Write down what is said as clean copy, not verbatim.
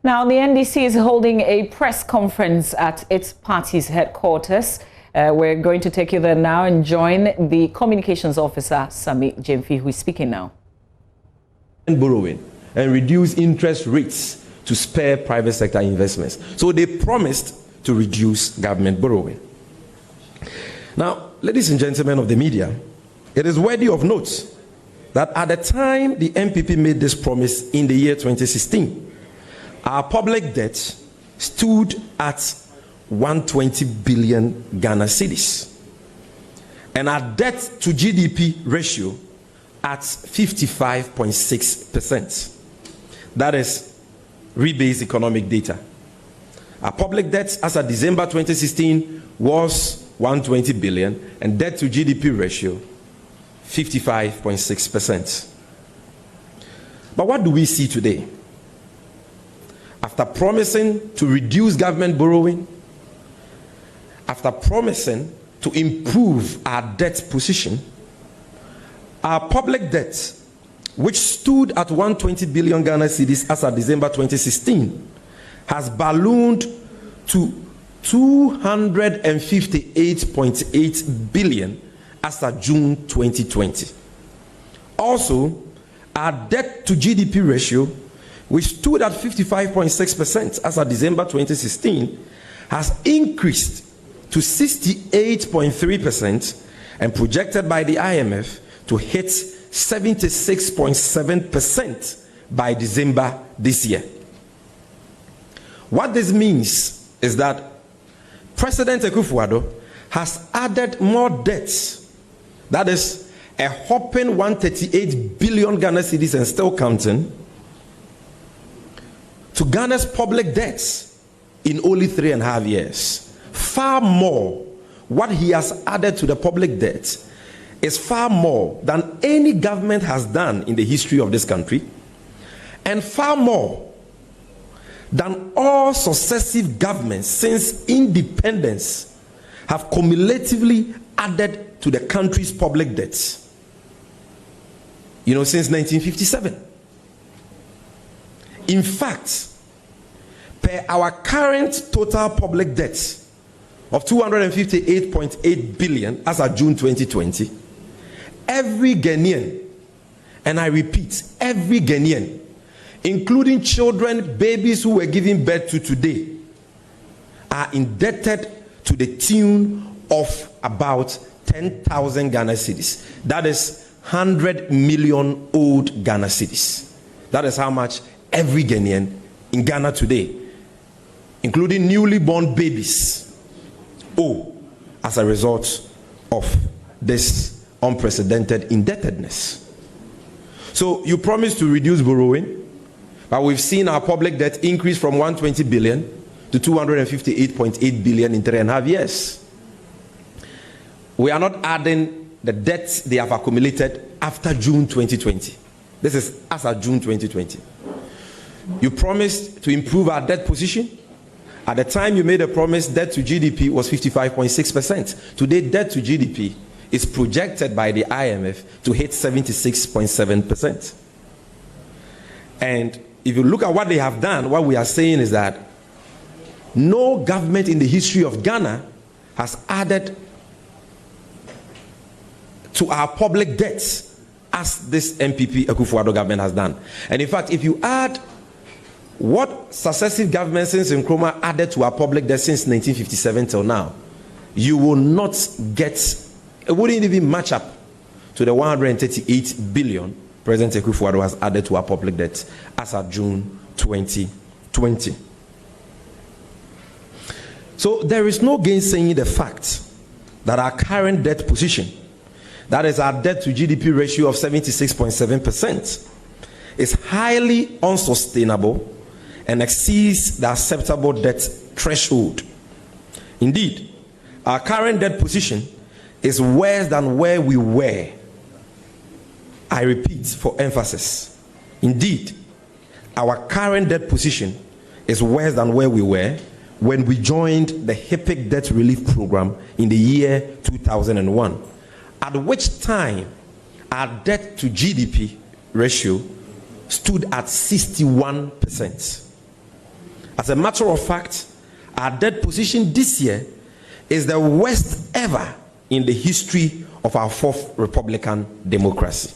Now, the NDC is holding a press conference at its party's headquarters. We're going to take you there now and join the communications officer, Gyamfi, who is speaking now. Borrowing and reduce interest rates to spare private sector investments. So they promised to reduce government borrowing. Now, ladies and gentlemen of the media, it is worthy of note that at the time the MPP made this promise in the year 2016, our public debt stood at 120 billion Ghana cedis, and our debt to GDP ratio at 55.6%. That is rebased economic data. Our public debt as of December 2016 was 120 billion, and debt to GDP ratio 55.6%. But what do we see today? After promising to reduce government borrowing, after promising to improve our debt position, our public debt, which stood at 120 billion Ghana cedis as of December 2016, has ballooned to 258.8 billion as of June 2020. Also, our debt to GDP ratio, which stood at 55.6% as of December 2016, has increased to 68.3% and projected by the IMF to hit 76.7% by December this year. What this means is that President Akufo-Addo has added more debts, that is a whopping 138 billion Ghana cedis and still counting, to Ghana's public debts in only 3.5 years. Far more, what he has added to the public debt is far more than any government has done in the history of this country, and far more than all successive governments since independence have cumulatively added to the country's public debts. You know, since 1957. In fact, per our current total public debt of 258.8 billion as of June 2020, every Ghanaian, and I repeat, every Ghanaian, including children, babies who were giving birth to today, are indebted to the tune of about 10,000 Ghana cedis. That is 100 million old Ghana cedis. That is how much every Ghanaian in Ghana today, including newly born babies, owe as a result of this unprecedented indebtedness. So you promised to reduce borrowing, but we've seen our public debt increase from 120 billion to 258.8 billion in 3.5 years. We are not adding the debts they have accumulated after June 2020. This is as of June 2020. You promised to improve our debt position. At the time you made a promise, debt to GDP was 55.6%. Today, debt to GDP is projected by the IMF to hit 76.7%. And if you look at what they have done, what we are saying is that no government in the history of Ghana has added to our public debts as this MPP Akufo-Addo government has done. And in fact, if you add what successive governments since Nkrumah added to our public debt since 1957 till now, you will not get, it wouldn't even match up to the 138 billion President Akufo-Addo has added to our public debt as of June 2020. So there is no gainsaying the fact that our current debt position, that is our debt to GDP ratio of 76.7%, is highly unsustainable and exceeds the acceptable debt threshold. Indeed, our current debt position is worse than where we were. I repeat for emphasis. Indeed, our current debt position is worse than where we were when we joined the HIPIC debt relief program in the year 2001, at which time our debt to GDP ratio stood at 61%. As a matter of fact, our debt position this year is the worst ever in the history of our fourth Republican democracy.